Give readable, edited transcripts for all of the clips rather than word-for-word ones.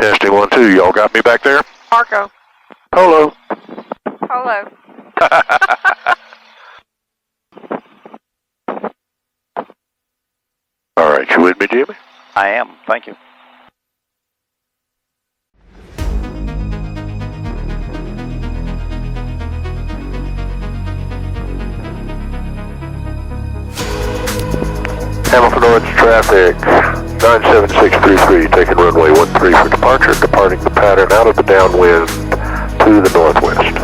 Testing 1, 2. Y'all got me back there? Marco. Hello. Hello. All right, you with me, Jimmy? I am, thank you. Hamilton Orange traffic, 97633, taking runway 13 for departure, departing the pattern out of the downwind to the northwest.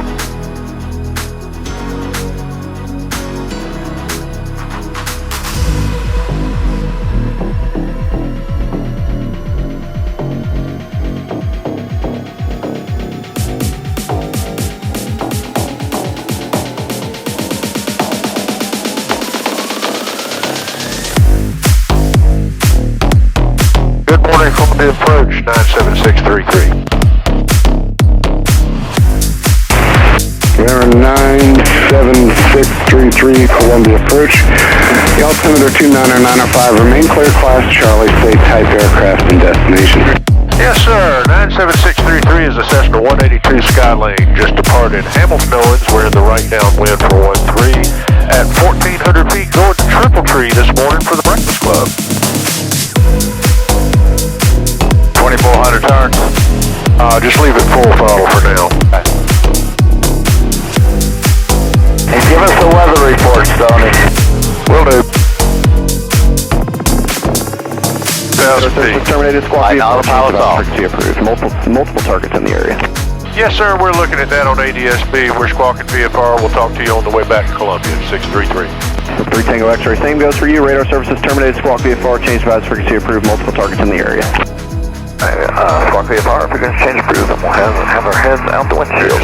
From the approach, 97633. Air 97633, Columbia approach. The altimeter 29905, remain clear, class Charlie, safe type aircraft and destination. Yes, sir. 97633 is a Cessna 182 Skylane. Just departed Hamilton Owens. We're in the right downwind for 13 at 1,400 feet, going to Triple Tree this morning for the Breakfast Club. 2,400 turns. Just leave it full throttle for now. And give us the weather report, Stoney. Will do. Terminated squawk. Autopilot's off. Frequency approved. Multiple targets in the area. Yes, sir. We're looking at that on ADSB. We're squawking VFR. We'll talk to you on the way back to Columbia, 633. 3 Tango X-ray. Same goes for you. Radar services terminated. Squawk VFR. Change device. Frequency approved. Multiple targets in the area. Squawk VFR. If we're going to change approved, then we'll have our heads out the windshield.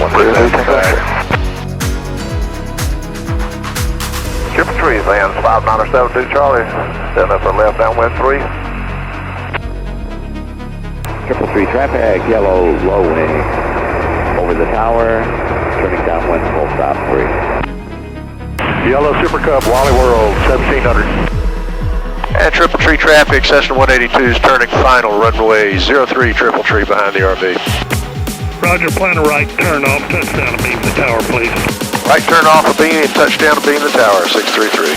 Triple Tree, lands 5972 Charlie. Stand up for left downwind 3. Triple Tree traffic, yellow, low wing, over the tower, turning downwind, full stop 3. Yellow Super Cub, Wally World, 1700. And Triple Tree traffic, Cessna 182 is turning final, runway 03, Triple Tree behind the RV. Roger, plan a right turn off, touchdown and beam the tower, please. Right turn off a beam, touchdown to beam the tower, 633.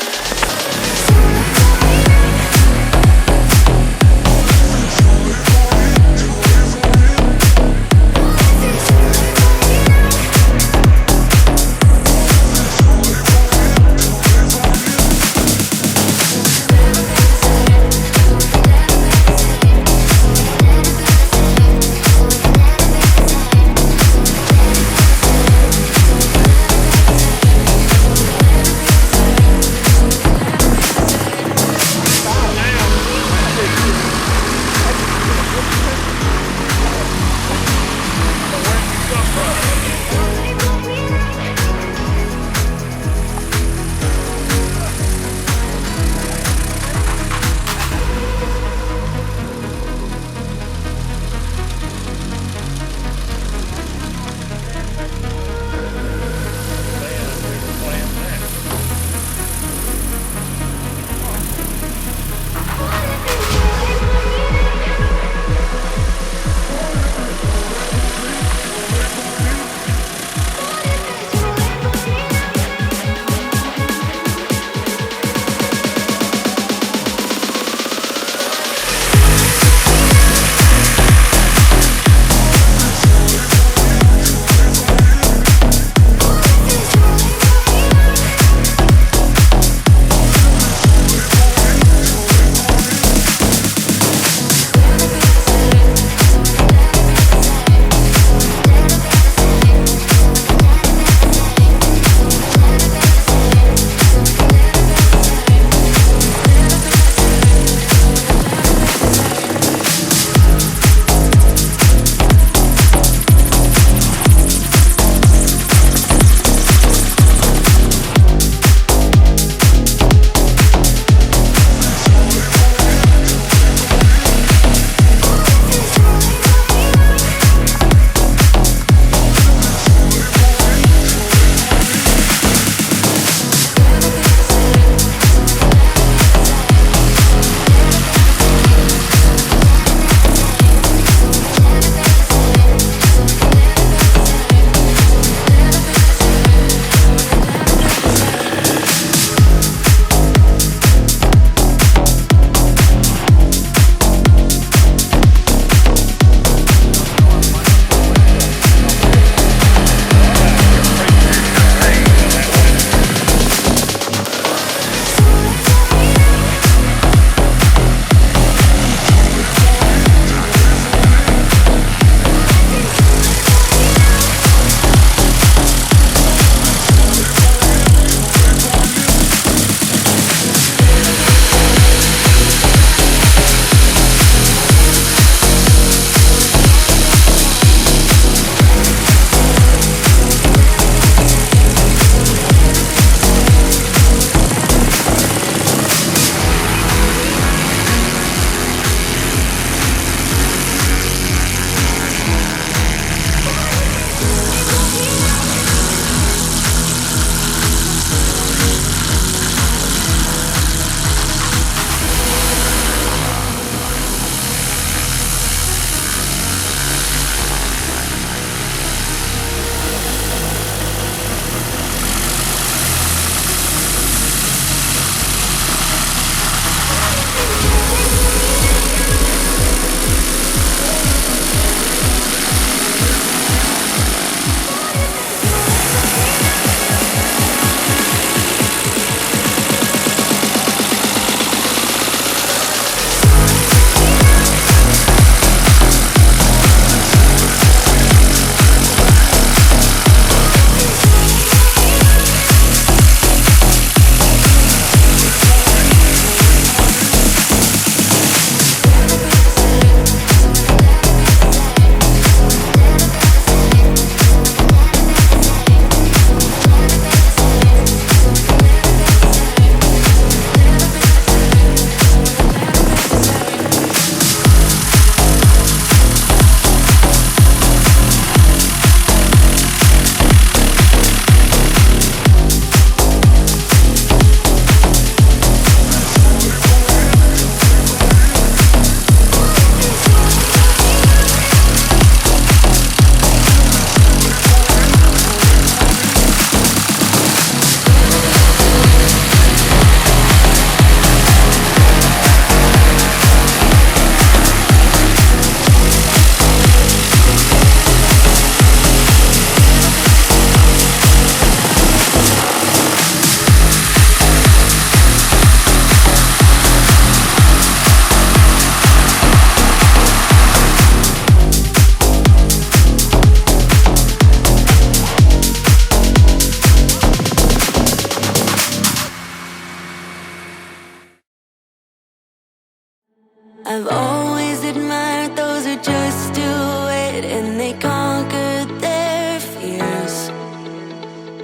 I've always admired those who just do it, and they conquered their fears.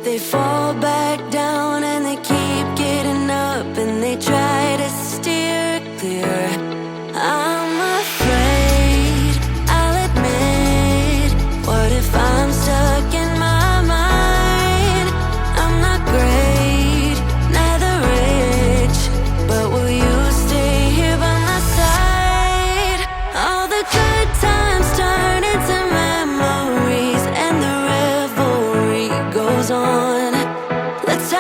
They fall back down and they keep getting up, and they try to steer clear. I'm afraid, I'll admit. What if I'm stuck in my mind? I'm not great, neither rich, but will you stay here by my side? All the good times turn into memories, and the revelry goes on. Let's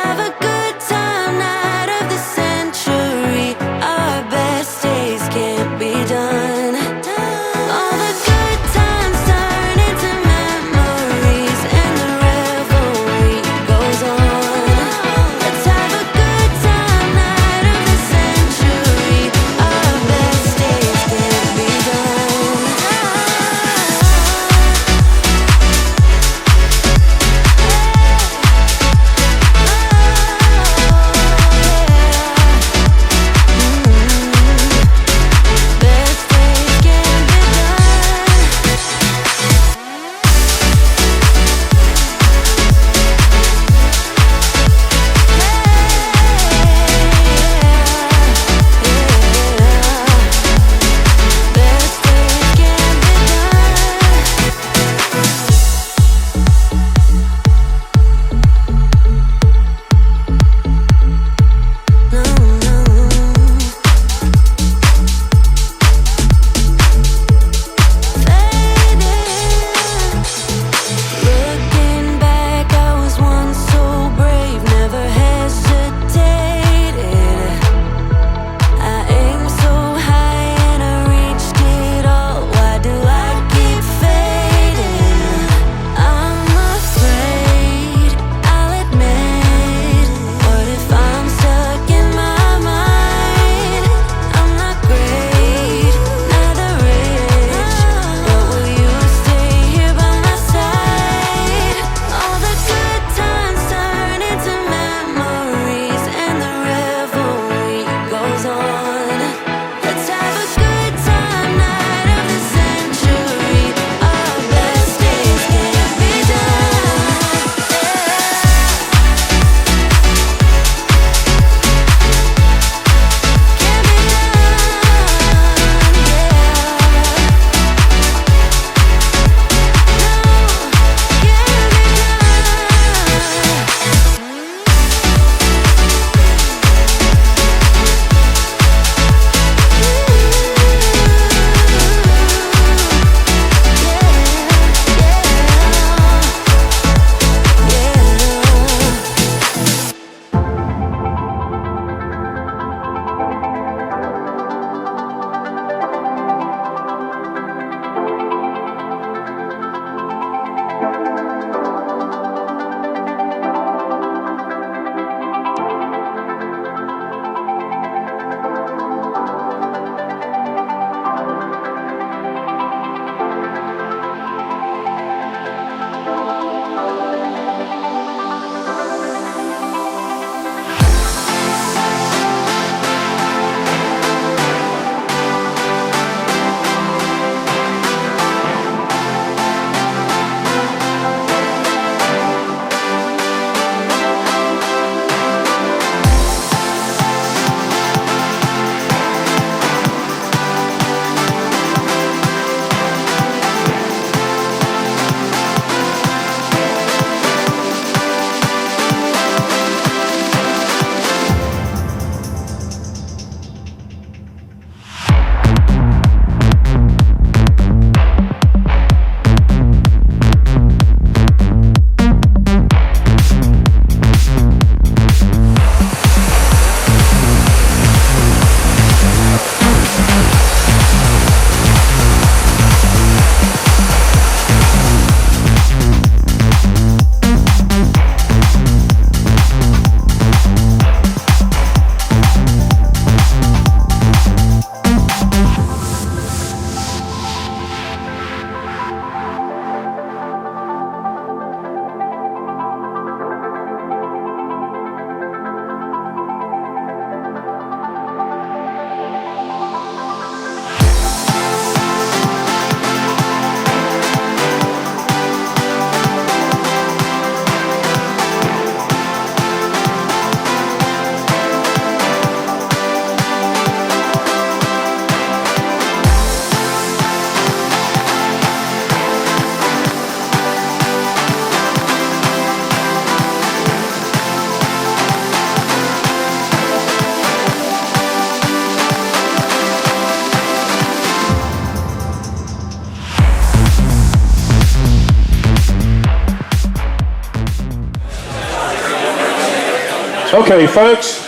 Okay, folks,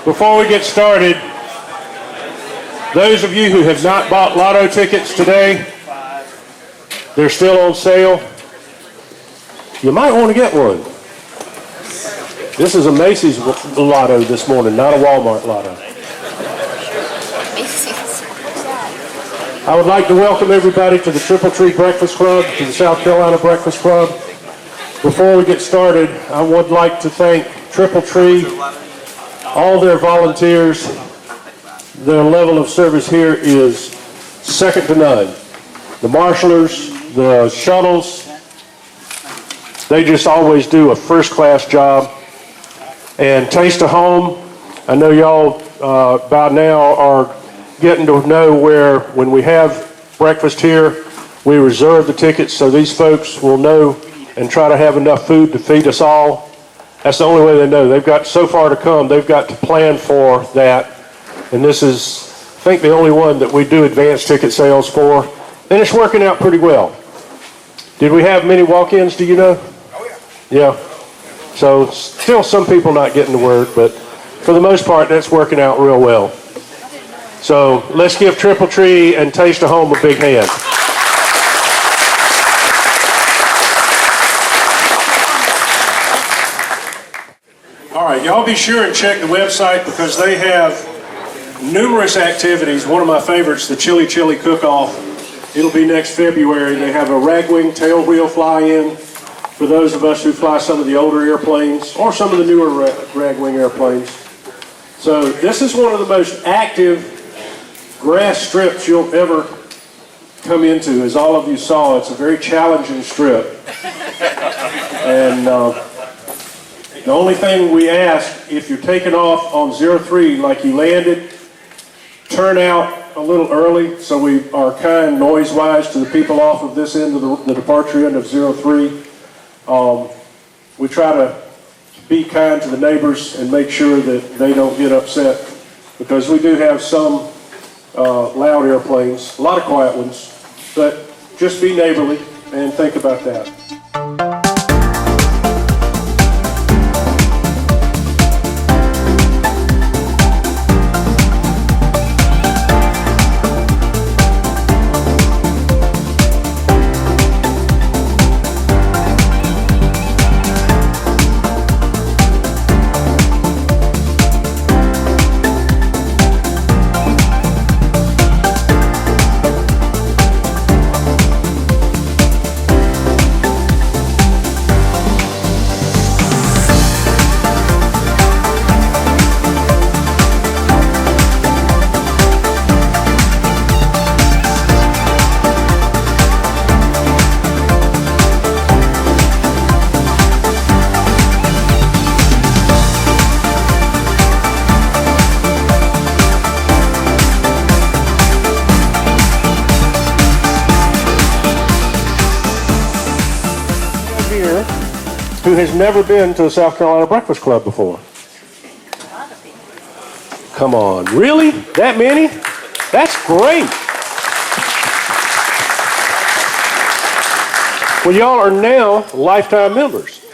before we get started, those of you who have not bought lotto tickets today, they're still on sale. You might want to get one. This is a Macy's lotto this morning, not a Walmart lotto. I would like to welcome everybody to the Triple Tree Breakfast Club, to the South Carolina Breakfast Club. Before we get started, I would like to thank Triple Tree, all their volunteers. Their level of service here is second to none. The marshalers, the shuttles, they just always do a first-class job. And Taste of Home, I know y'all by now are getting to know where when we have breakfast here, we reserve the tickets so these folks will know and try to have enough food to feed us all. That's the only way they know. They've got so far to come. They've got to plan for that. And this is, I think, the only one that we do advanced ticket sales for. And it's working out pretty well. Did we have many walk-ins, do you know? Oh, yeah. Yeah. So still some people not getting to work, but for the most part, that's working out real well. So let's give Triple Tree and Taste of Home a big hand. All right, y'all be sure and check the website because they have numerous activities. One of my favorites, the Chili Chili Cook-Off. It'll be next February. They have a ragwing tail wheel fly-in for those of us who fly some of the older airplanes or some of the newer ragwing airplanes. So this is one of the most active grass strips you'll ever come into. As all of you saw, it's a very challenging strip. And the only thing we ask, if you're taking off on 03 like you landed, turn out a little early so we are kind noise-wise to the people off of this end of the departure end of 03. We try to be kind to the neighbors and make sure that they don't get upset because we do have some loud airplanes, a lot of quiet ones, but just be neighborly and think about that. Who has never been to a South Carolina Breakfast Club before? Come on, really? That many? That's great. Well, y'all are now lifetime members.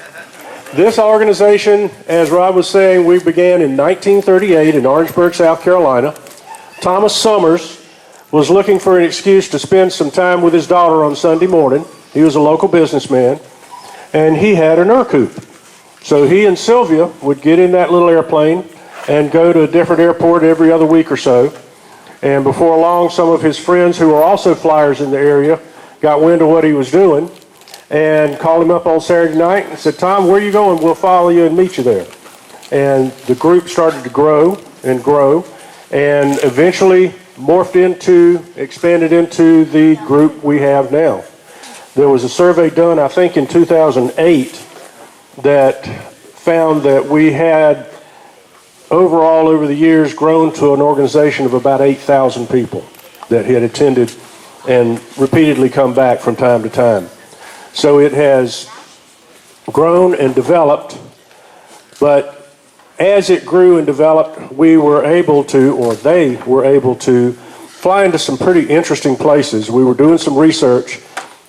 This organization, as Rob was saying, we began in 1938 in Orangeburg, South Carolina. Thomas Summers was looking for an excuse to spend some time with his daughter on Sunday morning. He was a local businessman. And he had an coupe. So he and Sylvia would get in that little airplane and go to a different airport every other week or so. And before long, some of his friends who were also flyers in the area got wind of what he was doing and called him up on Saturday night and said, "Tom, where are you going? We'll follow you and meet you there." And the group started to grow and grow and eventually expanded into the group we have now. There was a survey done, I think, in 2008 that found that we had overall over the years grown to an organization of about 8,000 people that had attended and repeatedly come back from time to time. So it has grown and developed, but as it grew and developed, we were able to, or they were able to, fly into some pretty interesting places. We were doing some research.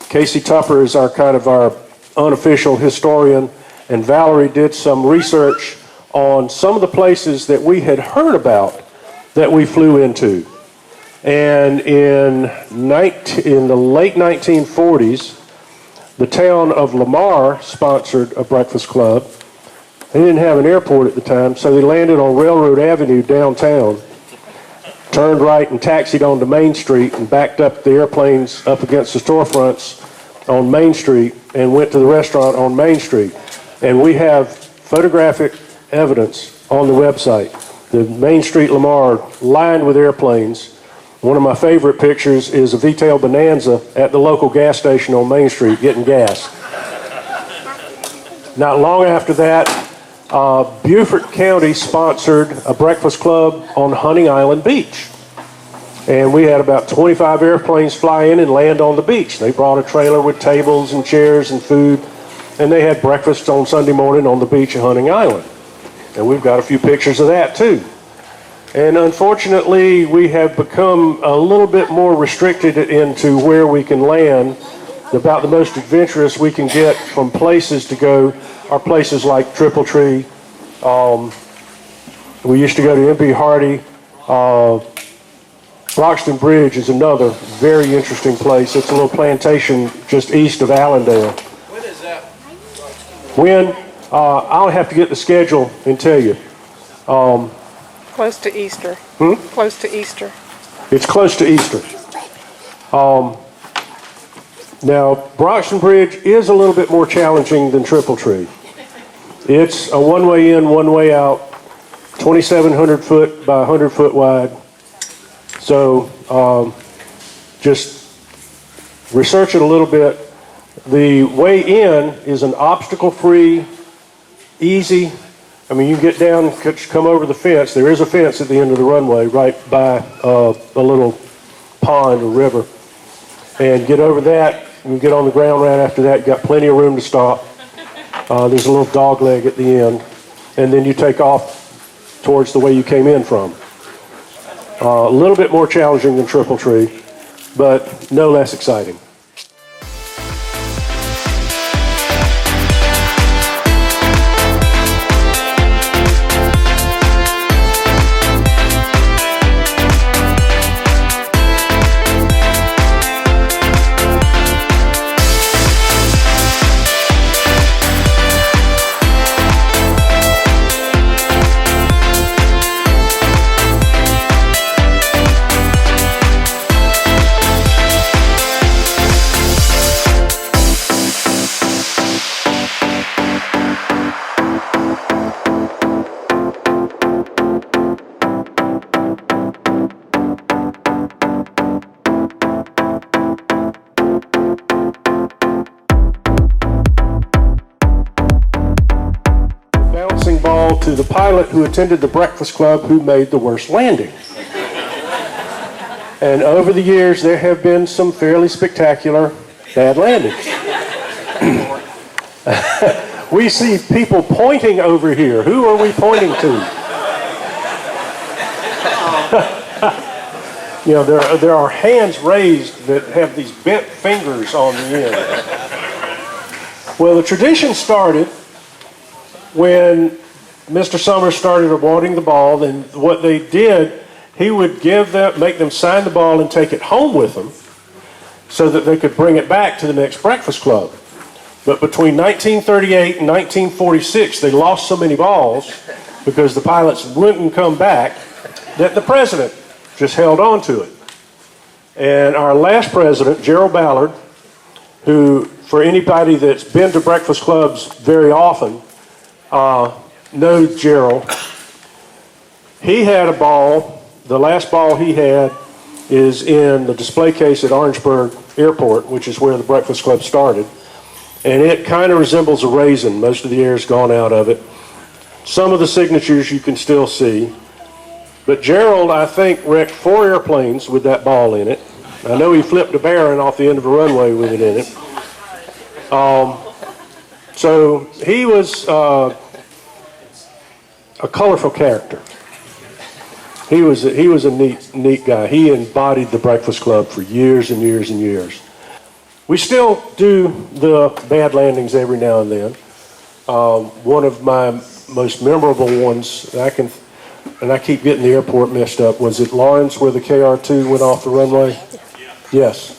Casey Tupper is our unofficial historian, and Valerie did some research on some of the places that we had heard about that we flew into. And in the late 1940s, the town of Lamar sponsored a breakfast club. They didn't have an airport at the time, so they landed on Railroad Avenue downtown, turned right and taxied onto Main Street and backed up the airplanes up against the storefronts on Main Street and went to the restaurant on Main Street. And we have photographic evidence on the website. The Main Street Lamar lined with airplanes. One of my favorite pictures is a V-tail Bonanza at the local gas station on Main Street getting gas. Not long after that, Beaufort County sponsored a breakfast club on Hunting Island Beach. And we had about 25 airplanes fly in and land on the beach. They brought a trailer with tables and chairs and food, and they had breakfast on Sunday morning on the beach at Hunting Island. And we've got a few pictures of that too. And unfortunately, we have become a little bit more restricted into where we can land. About the most adventurous we can get from places to go are places like Triple Tree. We used to go to M.B. Hardy. Broxton Bridge is another very interesting place. It's a little plantation just east of Allendale. When is that? When? I'll have to get the schedule and tell you. Close to Easter. Close to Easter. It's close to Easter. Now, Broxton Bridge is a little bit more challenging than Triple Tree. It's a one-way in, one-way out, 2,700 foot by 100 foot wide. So just research it a little bit. The way in is an obstacle-free, easy. I mean, you get down, come over the fence. There is a fence at the end of the runway right by a little pond or river. And get over that. You get on the ground right after that. You've got plenty of room to stop. There's a little dog leg at the end. And then you take off towards the way you came in from. A little bit more challenging than Triple Tree, but no less exciting. To the pilot who attended the breakfast club who made the worst landing. And over the years, there have been some fairly spectacular bad landings. We see people pointing over here. Who are we pointing to? You know, there are hands raised that have these bent fingers on the end. Well, the tradition started when Mr. Summers started awarding the ball, and what they did, he would make them sign the ball and take it home with them so that they could bring it back to the next breakfast club. But between 1938 and 1946, they lost so many balls because the pilots wouldn't come back that the president just held on to it. And our last president, Gerald Ballard, who, for anybody that's been to breakfast clubs very often, knows Gerald. He had a ball. The last ball he had is in the display case at Orangeburg Airport, which is where the breakfast club started. And it kind of resembles a raisin. Most of the air's gone out of it. Some of the signatures you can still see. But Gerald, I think, wrecked 4 airplanes with that ball in it. I know he flipped a Baron off the end of a runway with it in it. So he was a colorful character. He was a neat guy. He embodied the Breakfast Club for years and years and years. We still do the bad landings every now and then. One of my most memorable ones, and I keep getting the airport messed up. Was it Lawrence where the KR-2 went off the runway? Yes.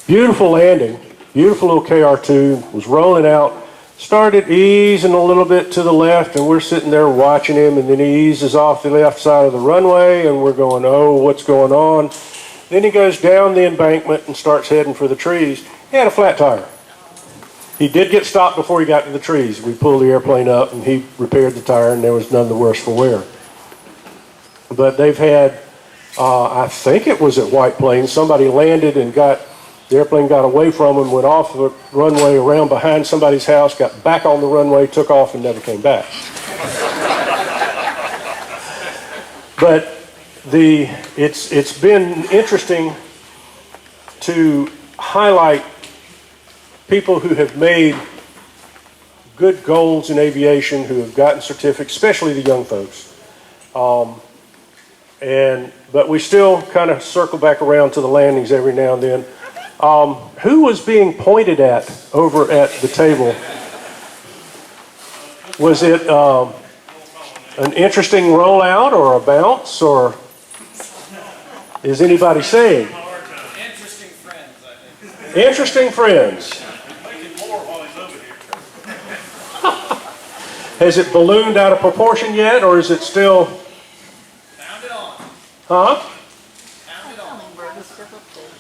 Beautiful landing. Beautiful little KR-2 was rolling out. Started easing a little bit to the left, and we're sitting there watching him, and then he eases off the left side of the runway, and we're going, oh, what's going on? Then he goes down the embankment and starts heading for the trees. He had a flat tire. He did get stopped before he got to the trees. We pulled the airplane up, and he repaired the tire, and there was none the worse for wear. But they've had, I think it was at White Plains, somebody landed and the airplane got away from him, went off the runway around behind somebody's house, got back on the runway, took off, and never came back. But it's been interesting to highlight people who have made good goals in aviation, who have gotten certificates, especially the young folks. But we still kind of circle back around to the landings every now and then. Who was being pointed at over at the table? Was it an interesting rollout or a bounce, or is anybody saying? Interesting friends, I think. Interesting friends. Has it ballooned out of proportion yet, or is it still? Pound it on. Huh? Pound it on.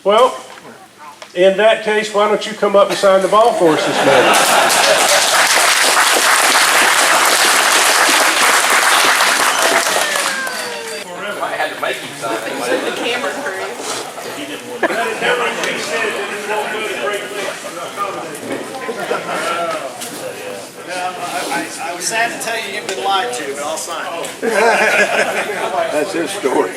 Well, in that case, why don't you come up and sign the ball for us this morning? I had to make him sign it. The camera crew. I was sad to tell you you've been lied to, but I'll sign it. That's his story.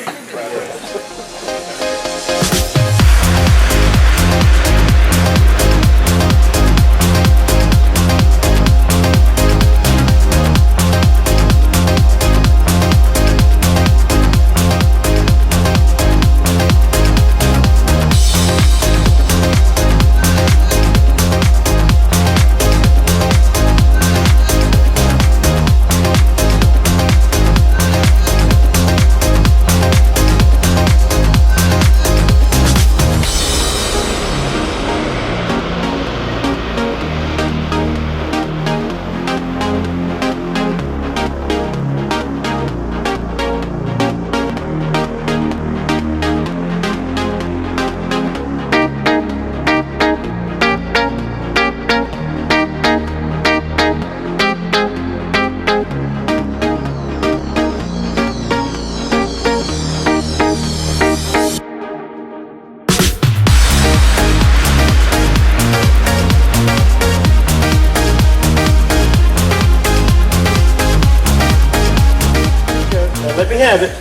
Have it.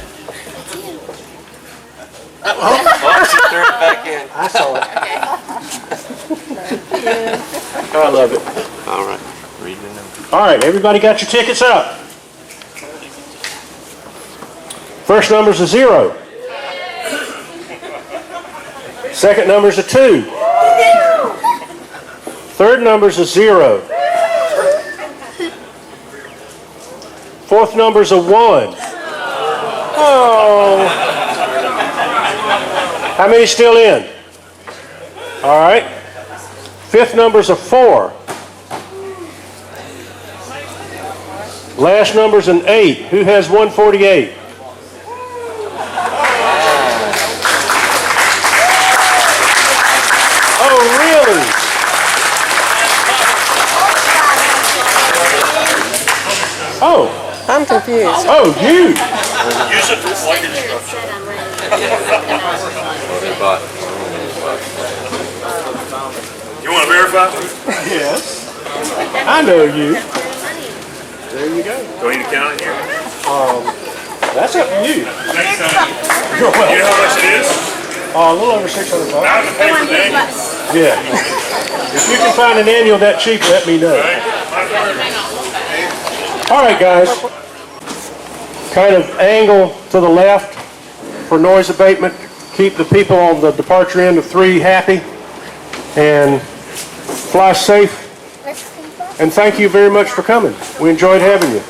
Threw it back in. I saw it. I love it. All right. Read the number. All right, everybody got your tickets up? First number's a 0. Second number's a 2. Third number's a 0. Fourth number's a 1. Oh. How many still in? All right. Fifth number's a 4. Last number's an 8. Who has 148? Oh, really? Oh. I'm confused. Oh, you. Use it for flight instruction. You want to verify? Yes. I know you. There you go. Do I need to count it here? That's up to you. Thanks, Sonny. You're welcome. You know how much it is? A little over $600. Now to pay for the annual. Yeah. If you can find an annual that cheap, let me know. All right, guys. Kind of angle to the left for noise abatement. Keep the people on the departure end of 3 happy. And fly safe. And thank you very much for coming. We enjoyed having you.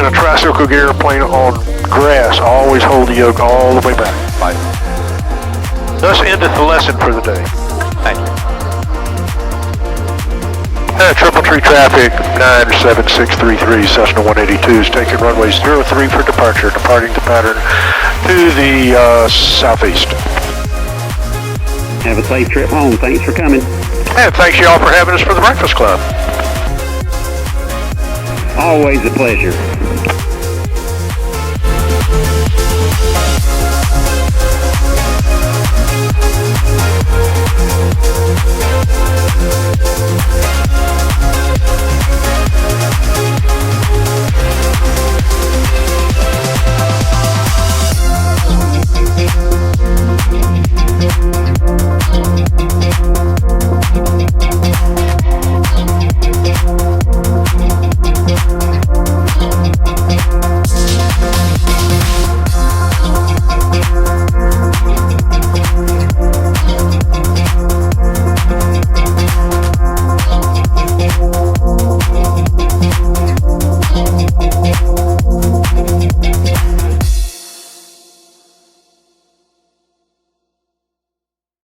in a tricycle gear airplane on grass, always hold the yoke all the way back. Right. Thus endeth the lesson for the day. Thank you. Triple Tree traffic, 97633, Cessna 182 is taking runways 03 for departure, departing the pattern to the southeast. Have a safe trip home. Thanks for coming. And thanks y'all for having us for the Breakfast Club. Always a pleasure.